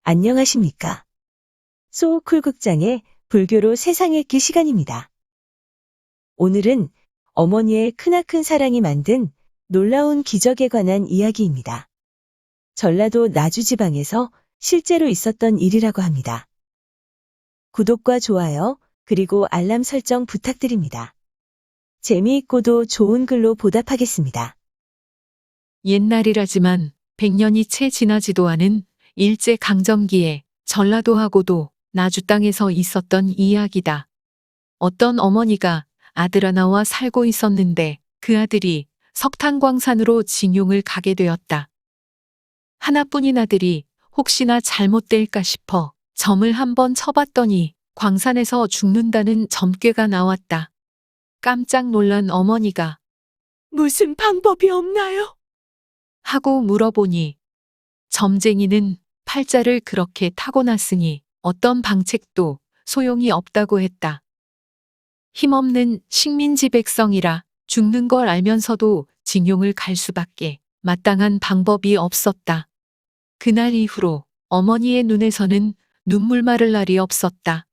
안녕하십니까. 소쿨극장의 불교로 세상 읽기 시간입니다. 오늘은 어머니의 크나큰 사랑이 만든 놀라운 기적에 관한 이야기입니다. 전라도 나주지방에서 실제로 있었던 일이라고 합니다. 구독과 좋아요, 그리고 알람 설정 부탁드립니다. 재미있고도 좋은 글로 보답하겠습니다. 옛날이라지만 100년이 채 지나지도 않은 일제강점기에 전라도하고도 나주 땅에서 있었던 이야기다. 어떤 어머니가 아들 하나와 살고 있었는데 그 아들이 석탄광산으로 징용을 가게 되었다. 하나뿐인 아들이 혹시나 잘못될까 싶어 점을 한번 쳐봤더니 광산에서 죽는다는 점괘가 나왔다. 깜짝 놀란 어머니가 무슨 방법이 없나요? 하고 물어보니 점쟁이는 팔자를 그렇게 타고났으니 어떤 방책도 소용이 없다고 했다. 힘없는 식민지 백성이라 죽는 걸 알면서도 징용을 갈 수밖에 마땅한 방법이 없었다. 그날 이후로 어머니의 눈에서는 눈물 마를 날이 없었다.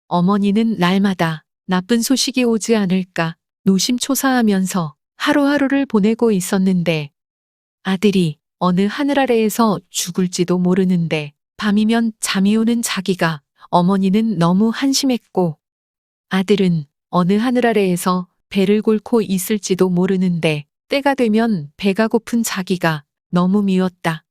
어머니는 날마다 나쁜 소식이 오지 않을까 노심초사하면서 하루하루를 보내고 있었는데 아들이 어느 하늘 아래에서 죽을지도 모르는데 밤이면 잠이 오는 자기가 어머니는 너무 한심했고 아들은 어느 하늘 아래에서 배를 곪고 있을지도 모르는데 때가 되면 배가 고픈 자기가 너무 미웠다.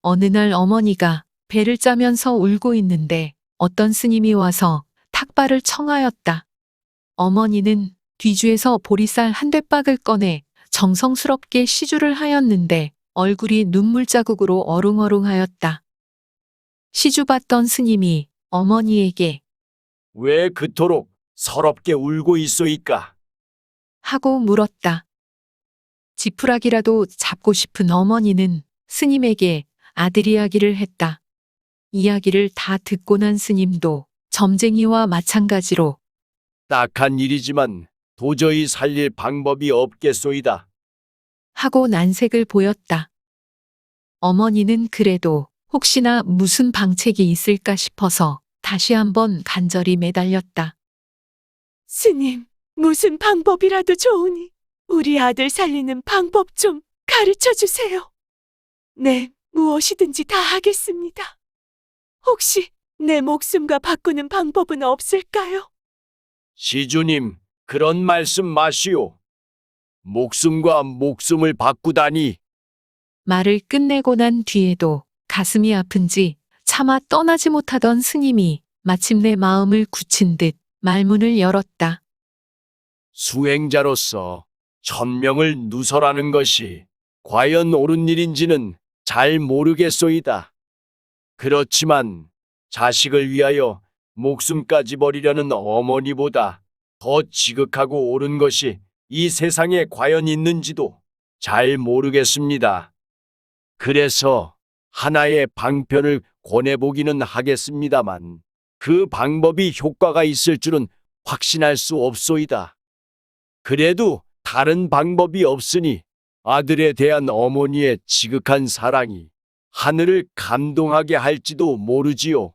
어느 날 어머니가 배를 짜면서 울고 있는데 어떤 스님이 와서 탁발을 청하였다. 어머니는 뒤주에서 보리쌀 한 대박을 꺼내 정성스럽게 시주를 하였는데 얼굴이 눈물 자국으로 어릉어릉하였다. 시주 받던 스님이 어머니에게 왜 그토록 서럽게 울고 있소이까? 하고 물었다. 지푸라기라도 잡고 싶은 어머니는 스님에게 아들 이야기를 했다. 이야기를 다 듣고 난 스님도 점쟁이와 마찬가지로 딱한 일이지만 도저히 살릴 방법이 없겠소이다. 하고 난색을 보였다. 어머니는 그래도 혹시나 무슨 방책이 있을까 싶어서 다시 한번 간절히 매달렸다. 스님, 무슨 방법이라도 좋으니 우리 아들 살리는 방법 좀 가르쳐 주세요. 네, 무엇이든지 다 하겠습니다. 혹시 내 목숨과 바꾸는 방법은 없을까요? 시주님, 그런 말씀 마시오. 목숨과 목숨을 바꾸다니. 말을 끝내고 난 뒤에도 가슴이 아픈지 차마 떠나지 못하던 스님이 마침내 마음을 굳힌 듯 말문을 열었다. 수행자로서 천명을 누설하는 것이 과연 옳은 일인지는 잘 모르겠소이다. 그렇지만 자식을 위하여 목숨까지 버리려는 어머니보다 더 지극하고 옳은 것이 이 세상에 과연 있는지도 잘 모르겠습니다. 그래서 하나의 방편을 권해보기는 하겠습니다만 그 방법이 효과가 있을 줄은 확신할 수 없소이다. 그래도 다른 방법이 없으니 아들에 대한 어머니의 지극한 사랑이 하늘을 감동하게 할지도 모르지요.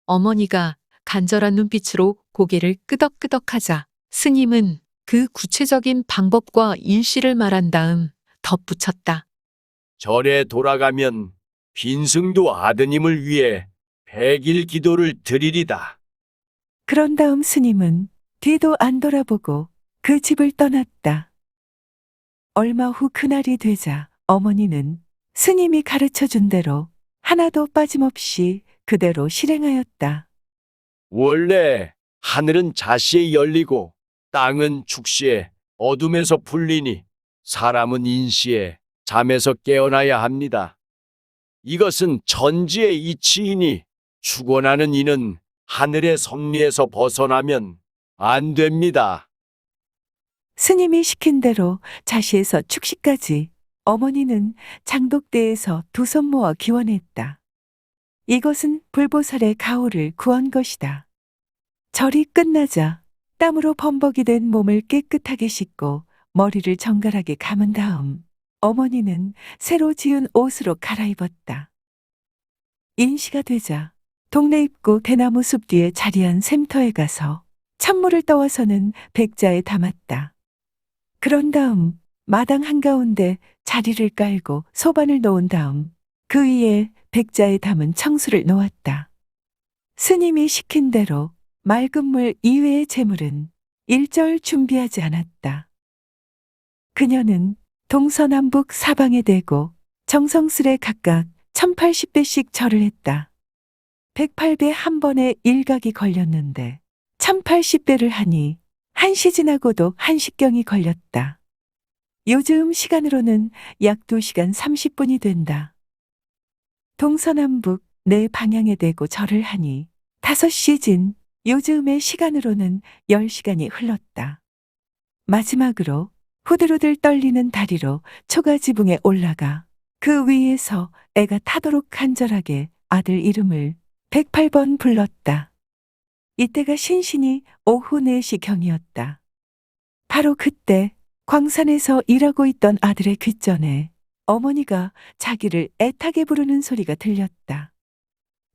어머니가 간절한 눈빛으로 고개를 끄덕끄덕하자 스님은 그 구체적인 방법과 일시를 말한 다음 덧붙였다. 절에 돌아가면 빈승도 아드님을 위해 100일 기도를 드리리다. 그런 다음 스님은 뒤도 안 돌아보고 그 집을 떠났다. 얼마 후 그날이 되자 어머니는 스님이 가르쳐 준 대로 하나도 빠짐없이 그대로 실행하였다. 원래 하늘은 자시에 열리고 땅은 축시에 어둠에서 풀리니 사람은 인시에 잠에서 깨어나야 합니다. 이것은 천지의 이치이니 축원하는 이는 하늘의 섭리에서 벗어나면 안 됩니다. 스님이 시킨 대로 자시에서 축시까지 어머니는 장독대에서 두 손 모아 기원했다. 이것은 불보살의 가호를 구한 것이다. 절이 끝나자 땀으로 범벅이 된 몸을 깨끗하게 씻고 머리를 정갈하게 감은 다음 어머니는 새로 지은 옷으로 갈아입었다. 인시가 되자 동네 입구 대나무 숲 뒤에 자리한 샘터에 가서 찬물을 떠와서는 백자에 담았다. 그런 다음 마당 한가운데 자리를 깔고 소반을 놓은 다음 그 위에 백자에 담은 청수를 놓았다. 스님이 시킨 대로 맑은 물 이외의 재물은 일절 준비하지 않았다. 그녀는 동서남북 사방에 대고 정성스레 각각 1080배씩 절을 했다. 108배 한 번에 일각이 걸렸는데 1080배를 하니 한시 지나고도 한시경이 걸렸다. 요즘 시간으로는 약 2시간 30분이 된다. 동서남북 네 방향에 대고 절을 하니 5시 진 요즘의 시간으로는 10시간이 흘렀다. 마지막으로 후들후들 떨리는 다리로 초가지붕에 올라가 그 위에서 애가 타도록 간절하게 아들 이름을 108번 불렀다. 이때가 신신이 오후 4시경이었다. 바로 그때 광산에서 일하고 있던 아들의 귓전에 어머니가 자기를 애타게 부르는 소리가 들렸다.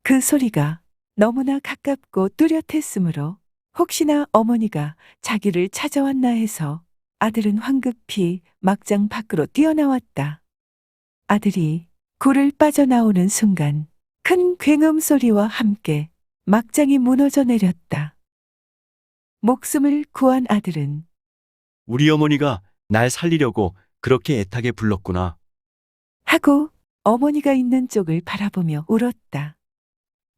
그 소리가 너무나 가깝고 뚜렷했으므로 혹시나 어머니가 자기를 찾아왔나 해서 아들은 황급히 막장 밖으로 뛰어나왔다. 아들이 굴을 빠져나오는 순간 큰 굉음 소리와 함께 막장이 무너져 내렸다. 목숨을 구한 아들은 우리 어머니가 날 살리려고 그렇게 애타게 불렀구나. 하고 어머니가 있는 쪽을 바라보며 울었다.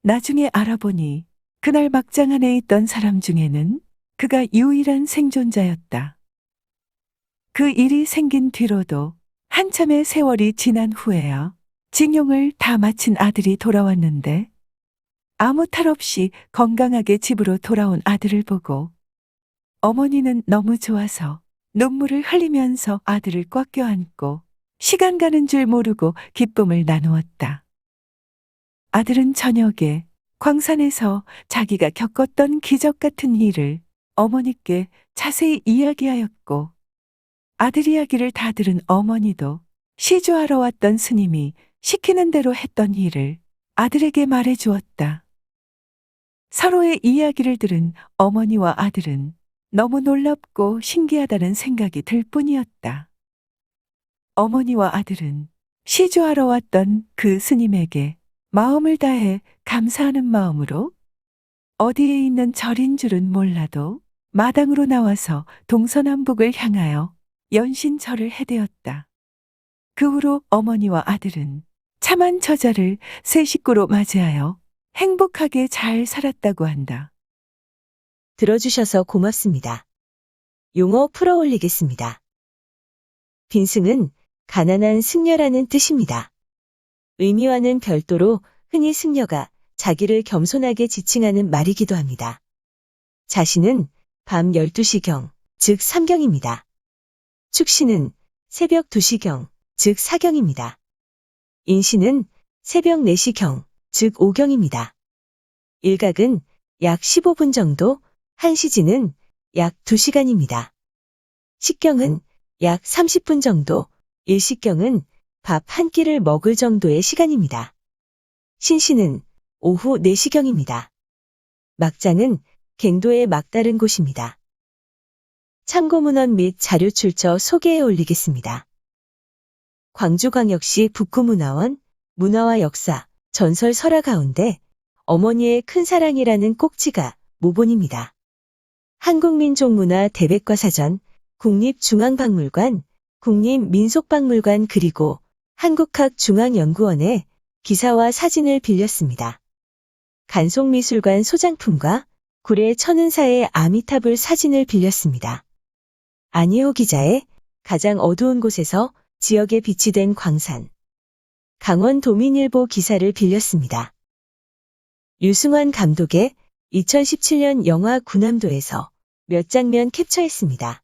나중에 알아보니 그날 막장 안에 있던 사람 중에는 그가 유일한 생존자였다. 그 일이 생긴 뒤로도 한참의 세월이 지난 후에야 징용을 다 마친 아들이 돌아왔는데 아무 탈 없이 건강하게 집으로 돌아온 아들을 보고 어머니는 너무 좋아서 눈물을 흘리면서 아들을 꽉 껴안고 시간 가는 줄 모르고 기쁨을 나누었다. 아들은 저녁에 광산에서 자기가 겪었던 기적 같은 일을 어머니께 자세히 이야기하였고 아들 이야기를 다 들은 어머니도 시주하러 왔던 스님이 시키는 대로 했던 일을 아들에게 말해 주었다. 서로의 이야기를 들은 어머니와 아들은 너무 놀랍고 신기하다는 생각이 들 뿐이었다. 어머니와 아들은 시주하러 왔던 그 스님에게 마음을 다해 감사하는 마음으로 어디에 있는 절인 줄은 몰라도 마당으로 나와서 동서남북을 향하여 연신절을 해대었다. 그 후로 어머니와 아들은 참한 처자를 새 식구로 맞이하여 행복하게 잘 살았다고 한다. 들어주셔서 고맙습니다. 용어 풀어 올리겠습니다. 빈승은 가난한 승려라는 뜻입니다. 의미와는 별도로 흔히 승려가 자기를 겸손하게 지칭하는 말이기도 합니다. 자신은 밤 12시경, 즉 삼경입니다. 축신은 새벽 2시경, 즉 사경입니다. 인시는 새벽 4시경, 즉 오경입니다. 일각은 약 15분 정도, 한시지는 약 2시간입니다. 식경은 약 30분 정도, 일식경은 밥 한 끼를 먹을 정도의 시간입니다. 신시는 오후 4시경입니다. 막장은 갱도의 막다른 곳입니다. 참고문헌 및 자료 출처 소개해 올리겠습니다. 광주광역시 북구문화원, 문화와 역사, 전설 설화 가운데 어머니의 큰 사랑이라는 꼭지가 모본입니다. 한국민족문화 대백과사전, 국립중앙박물관, 국립민속박물관 그리고 한국학중앙연구원의 기사와 사진을 빌렸습니다. 간송미술관 소장품과 구례 천은사의 아미타불 사진을 빌렸습니다. 안희호 기자의 가장 어두운 곳에서 지역에 비치된 광산, 강원도민일보 기사를 빌렸습니다. 류승환 감독의 2017년 영화 군함도에서 몇 장면 캡처했습니다.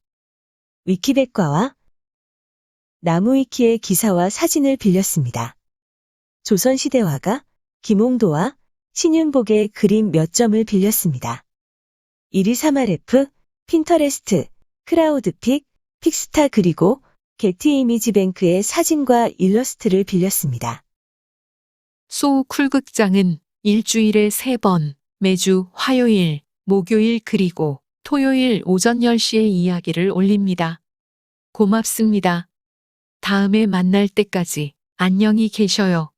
위키백과와 나무위키의 기사와 사진을 빌렸습니다. 조선시대화가 김홍도와 신윤복의 그림 몇 점을 빌렸습니다. 이리사마레프, 핀터레스트, 크라우드픽, 픽스타 그리고 게티 이미지뱅크의 사진과 일러스트를 빌렸습니다. 소우 쿨극장은 일주일에 3번, 매주 화요일, 목요일 그리고 토요일 오전 10시에 이야기를 올립니다. 고맙습니다. 다음에 만날 때까지 안녕히 계셔요.